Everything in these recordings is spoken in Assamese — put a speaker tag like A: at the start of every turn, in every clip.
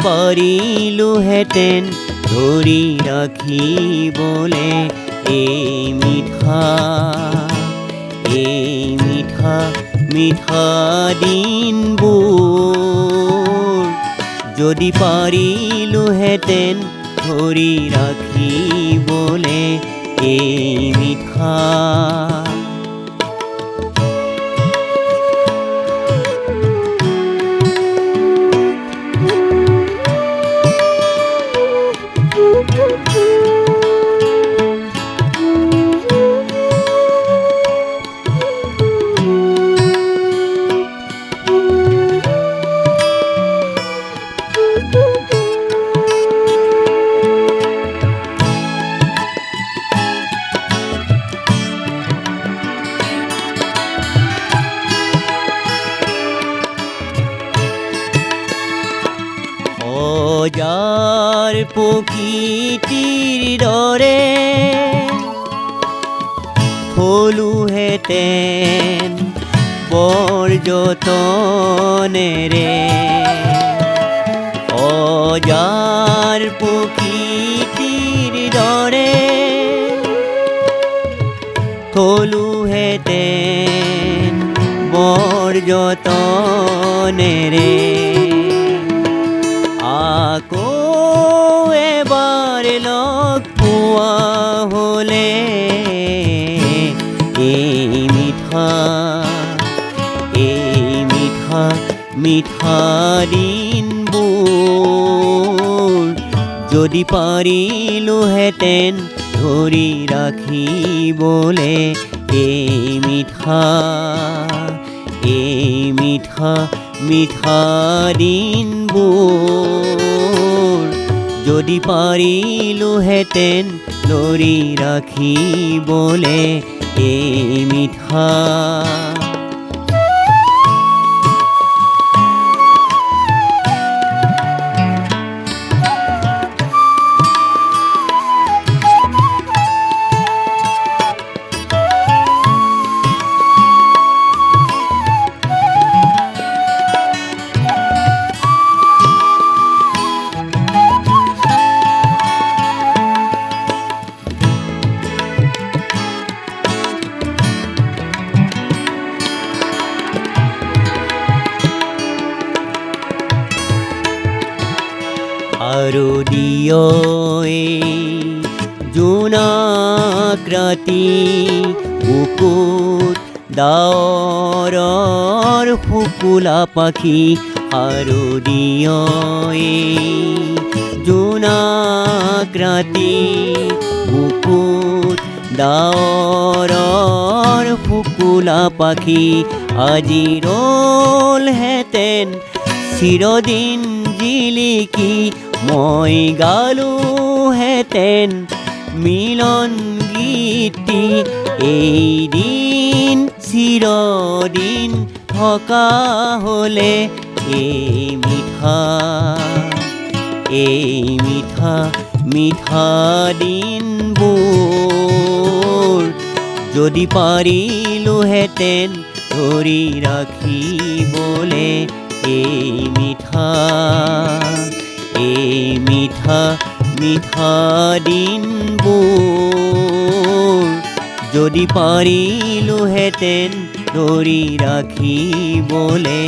A: পাৰিলোহেঁতেন ধৰি ৰাখিবলে এই মিঠা মিঠা দিনবোৰ। যদি পাৰিলোহেঁতেন ধৰি ৰাখিবলে এই মিঠা অজাৰ প্ৰকৃতিৰ দৰে থলোহেঁতেন বৰ যতনেৰে। অজাৰ প্ৰকৃতিৰ দৰে থলোহেঁতেন বৰ যতনেৰে। আকৌ এবাৰ লগ পোৱা হ'লে এই মিঠা দিনবোৰ। যদি পাৰিলোহেঁতেন ধৰি ৰাখিবলে এই মিঠা দিনবোৰ। যদি পাৰিলোহেঁতেন ধৰি ৰাখিবলে এই মিঠা আৰু দিয়ই জোনাক ৰাতি বুকুত ডাৱৰৰ শুকুলা পাখি। আৰু দিয়ই জোনাক ৰাতি বুকুত ডাৱৰৰ শুকুলা পাখি। আজি ৰ'লহেঁতেন চিৰদিন জিলিকি মই গালোহেঁতেন মিলন গীতি। এই দিন চিৰদিন থকা হ'লে এই মিঠা দিনবোৰ। যদি পাৰিলোহেঁতেন ধৰি ৰাখিবলে এই মিঠা দিনবোৰ। যদি পাৰিলোহেঁতেন ধৰি ৰাখিবলে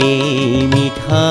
A: এই মিঠা